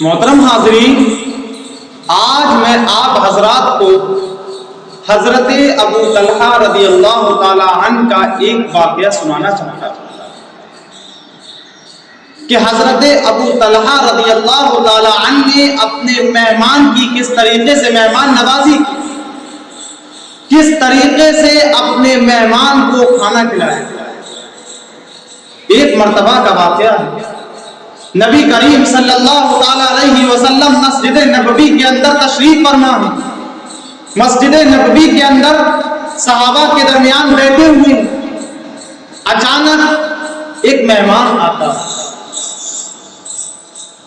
محترم حاضرین، آج میں آپ حضرات کو حضرت ابو طلحہ رضی اللہ تعالی عنہ کا ایک واقعہ سنانا چاہتا ہوں کہ حضرت ابو طلحہ رضی اللہ تعالی عنہ نے اپنے مہمان کی کس طریقے سے مہمان نوازی کی، کس طریقے سے اپنے مہمان کو کھانا کھلایا۔ ایک مرتبہ کا واقعہ ہے، نبی کریم صلی اللہ تعالی علیہ وسلم مسجد نبوی کے اندر تشریف فرما ہے۔ مسجد نبوی کے اندر صحابہ کے درمیان بیٹھے ہوئے، اچانک ایک مہمان آتا ہے۔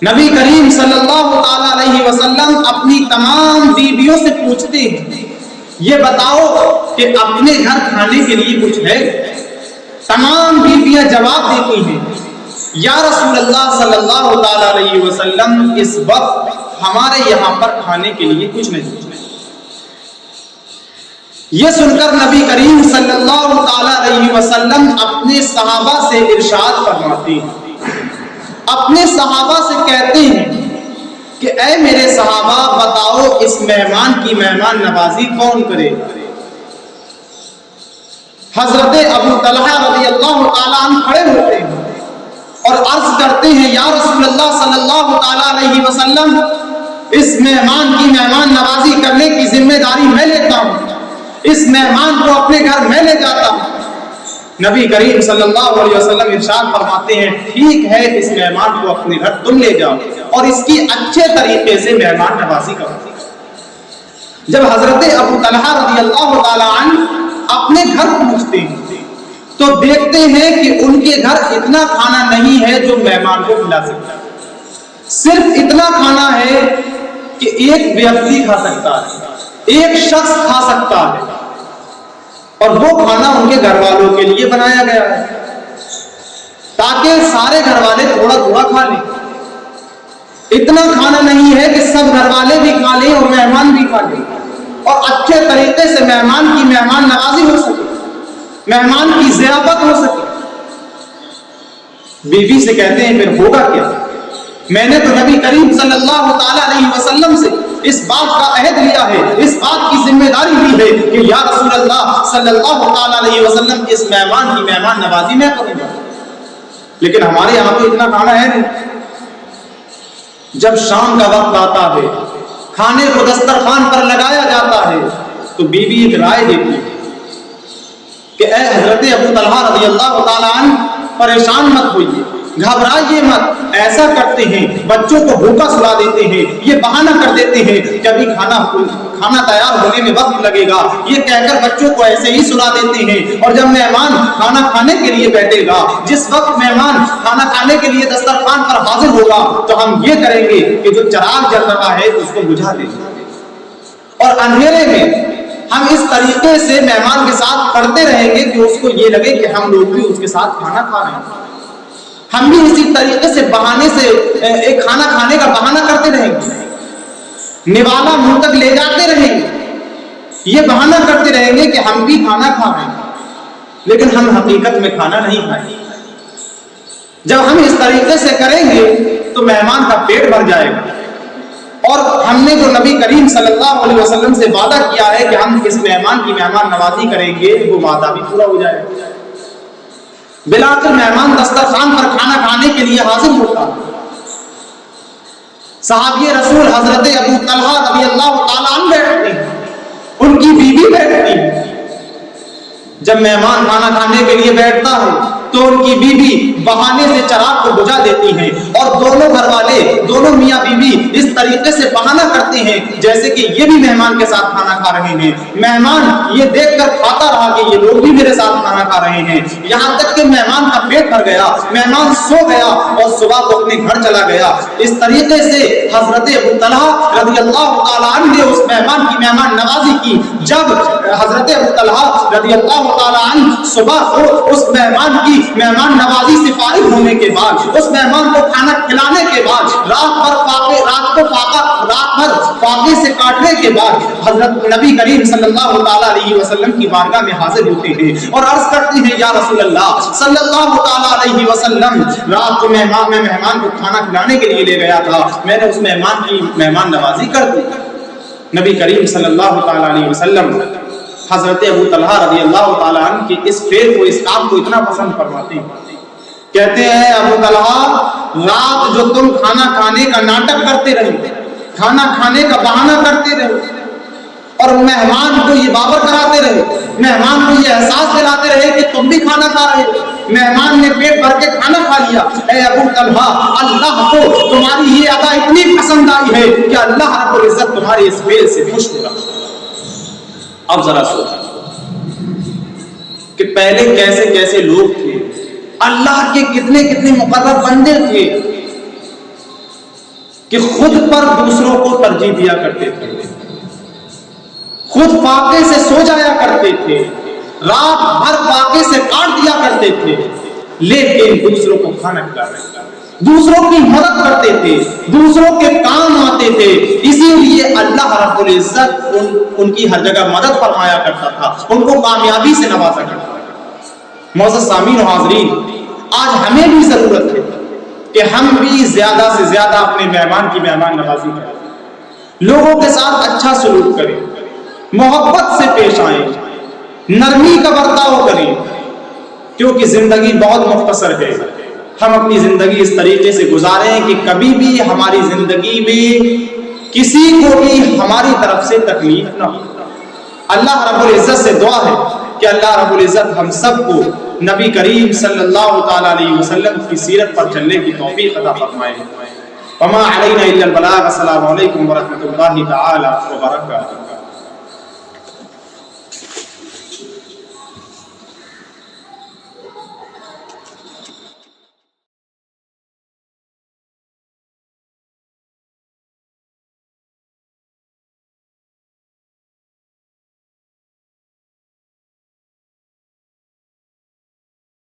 نبی کریم صلی اللہ تعالی علیہ وسلم اپنی تمام بیویوں سے پوچھتے ہیں، یہ بتاؤ کہ اپنے گھر کھانے کے لیے کچھ ہے؟ تمام بیویاں جواب دیتی ہیں، یا رسول اللہ صلی اللہ تعالی علیہ وسلم اس وقت ہمارے یہاں پر کھانے کے لیے کچھ نہیں۔ یہ سن کر نبی کریم صلی اللہ تعالی علیہ وسلم اپنے صحابہ سے ارشاد فرماتے ہیں، اپنے صحابہ سے کہتے ہیں کہ اے میرے صحابہ، بتاؤ اس مہمان کی مہمان نوازی کون کرے؟ حضرت ابو طلحہ رضی اللہ تعالی عنہ کھڑے ہوتے ہیں اور عرض کرتے ہیں، یا رسول اللہ صلی اللہ تعالی علیہ وسلم، اس مہمان کی مہمان نوازی کرنے کی ذمہ داری میں لیتا ہوں، اس مہمان کو اپنے گھر میں لے جاتا ہوں۔ نبی کریم صلی اللہ علیہ وسلم ارشاد فرماتے ہیں، ٹھیک ہے، اس مہمان کو اپنے گھر تم لے جاؤ اور اس کی اچھے طریقے سے مہمان نوازی کرو۔ جب حضرت ابو طلحہ رضی اللہ تعالی عنہ اپنے گھر پہنچتے ہیں تو دیکھتے ہیں کہ ان کے گھر اتنا کھانا نہیں ہے جو مہمان کو کھلا سکتا ہے۔ صرف اتنا کھانا ہے کہ ایک ویکتی کھا سکتا ہے، ایک شخص کھا سکتا ہے، اور وہ کھانا ان کے گھر والوں کے لیے بنایا گیا ہے تاکہ سارے گھر والے تھوڑا تھوڑا کھا لیں۔ اتنا کھانا نہیں ہے کہ سب گھر والے بھی کھا لیں اور مہمان بھی کھا لیں، اور اچھے طریقے سے مہمان کی مہمان نوازی ہو سکے، مہمان کی ضیافت ہو سکے۔ بیوی سے کہتے ہیں، پھر ہوگا کیا؟ میں نے تو نبی کریم صلی اللہ تعالی علیہ وسلم سے اس بات کا عہد لیا ہے، اس بات کی ذمہ داری لی ہے کہ یا رسول اللہ صلی اللہ تعالی علیہ وسلم، اس مہمان کی مہمان نوازی میں کروں گا، لیکن ہمارے یہاں تو اتنا کھانا ہے نہیں۔ جب شام کا وقت آتا ہے، کھانے کو دسترخوان پر لگایا جاتا ہے تو بیوی ایک رائے دیتی ہے کہ اے حضرت ابو طلحہ رضی اللہ تعالی عنہ، پریشان مت ہوئیے، گھبرائیے مت، ایسا کرتے ہیں بچوں کو بھوکا سلا دیتے ہیں، یہ بہانہ کر دیتے ہیں کہ ابھی کھانا تیار ہونے میں وقت لگے گا، یہ کہہ کر بچوں کو ایسے ہی سلا دیتے ہیں، اور جب مہمان کھانا کھانے کے لیے بیٹھے گا، جس وقت مہمان کھانا کھانے کے لیے دسترخوان پر حاضر ہوگا تو ہم یہ کریں گے کہ جو چراغ جل رہا ہے اس کو بجھا دیں گے، اور اندھیرے میں ہم اس طریقے سے مہمان کے ساتھ کرتے رہیں گے کہ اس کو یہ لگے کہ ہم لوگ بھی اس کے ساتھ کھانا کھا رہے ہیں۔ ہم بھی اسی طریقے سے بہانے سے ایک کھانا کھانے کا بہانہ کرتے رہیں گے، نوالا منہ تک لے جاتے رہیں گے، یہ بہانہ کرتے رہیں گے کہ ہم بھی کھانا کھا رہے ہیں، لیکن ہم حقیقت میں کھانا نہیں کھائیں گے۔ جب ہم اس طریقے سے کریں گے تو مہمان کا پیٹ بھر جائے گا، اور ہم نے جو نبی کریم صلی اللہ علیہ وسلم سے وعدہ کیا ہے کہ ہم اس مہمان کی مہمان نوازی کریں گے، وہ وعدہ بھی پورا ہو جائے گا۔ بلاخر مہمان دسترخوان پر کھانا کھانے کے لیے حاضر ہوتا ہے۔ صحابی رسول حضرت ابو طلحہ رضی اللہ تعالی عنہ بیٹھتے ہیں، ان کی بیوی بیٹھتی ہے۔ جب مہمان کھانا کھانے کے لیے بیٹھتا ہے تو ان کی بیوی بہانے سے چراغ کو بجھا دیتی ہیں، اور دونوں گھر والے، دونوں میاں بیوی اس طریقے سے بہانہ کرتے ہیں جیسے کہ یہ بھی مہمان کے ساتھ کھانا کھا رہے ہیں۔ مہمان یہ دیکھ کر کھاتا رہا کہ یہ لوگ بھی میرے ساتھ کھانا کھا رہے ہیں، یہاں تک کہ مہمان کا پیٹ بھر گیا، مہمان سو گیا اور صبح کو اپنے گھر چلا گیا۔ اس طریقے سے حضرت ابو طلحہ رضی اللہ تعالی عنہ نے اس مہمان کی مہمان نوازی کی۔ جب حضرت ابو طلحہ رضی اللہ تعالی عنہ صبح کو اس مہمان کی مہمان نوازی سے فارغ ہونے کے بعد، اس مہمان کو کھانا کھلانے کے بعد رات ہر فاقے سے کاٹنے کے بعد حضرت نبی کریم صلی اللہ تعالیٰ علیہ وسلم کی بارگاہ میں حاضر ہوتے ہیں اور عرض کرتے ہیں یا رسول اللہ صلی اللہ تعالیٰ علیہ وسلم، رات کو میں مہمان کو کھانا کھلانے کے لیے لے گیا تھا، میں نے اس مہمان کی مہمان نوازی کر دی۔ نبی کریم صلی اللہ تعالیٰ علیہ وسلم حضرت ابو طلحہ رضی اللہ تعالیٰ عنہ کی اس فعل کو، اس کام کو اتنا پسند فرماتے ہیں، کہتے ہیں ابو طلحہ رات جو تم کھانا کھانے کا ناٹک کرتے رہے، کھانا کھانے کا بہانہ کرتے رہے اور مہمان کو یہ باور کراتے رہے، مہمان کو یہ احساس دلاتے رہے کہ تم بھی کھانا کھا رہے ہو، مہمان نے پیٹ بھر کے کھانا کھا لیا، اے ابو طلحہ اللہ کو تمہاری یہ ادا اتنی پسند آئی ہے کہ اللہ رب العزت تمہاری اس فعل سے خوش ہو رہا۔ اب ذرا سوچو کہ پہلے کیسے کیسے لوگ تھے، اللہ کے کتنے کتنے مقرب بندے تھے کہ خود پر دوسروں کو ترجیح دیا کرتے تھے، خود فاقے سے سو جایا کرتے تھے، رات بھر فاقے سے کاٹ دیا کرتے تھے، لیکن دوسروں کو کھانا کھلاتے تھے، دوسروں کی مدد کرتے تھے، دوسروں کے کام آتے تھے، اسی لیے اللہ رب العزت ان کی ہر جگہ مدد فرمایا کرتا تھا، ان کو کامیابی سے نوازا کرتا تھا۔ معزز سامعین و حاضرین، آج ہمیں بھی ضرورت ہے کہ ہم بھی زیادہ سے زیادہ اپنے مہمان کی مہمان نوازی کریں، لوگوں کے ساتھ اچھا سلوک کریں، محبت سے پیش آئیں، نرمی کا برتاؤ کریں، کیونکہ زندگی بہت مختصر ہے۔ ہم اپنی زندگی اس طریقے سے گزاریں کہ کبھی بھی ہماری زندگی میں کسی کو بھی ہماری طرف سے تکلیف نہ ہو۔ اللہ رب العزت سے دعا ہے کہ اللہ رب العزت ہم سب کو نبی کریم صلی اللہ تعالیٰ علیہ وسلم کی سیرت پر چلنے کی توفیق عطا فرمائے۔ وما علینا الا البلاغ۔ السلام علیکم ورحمۃ اللہ تعالی وبرکاتہ۔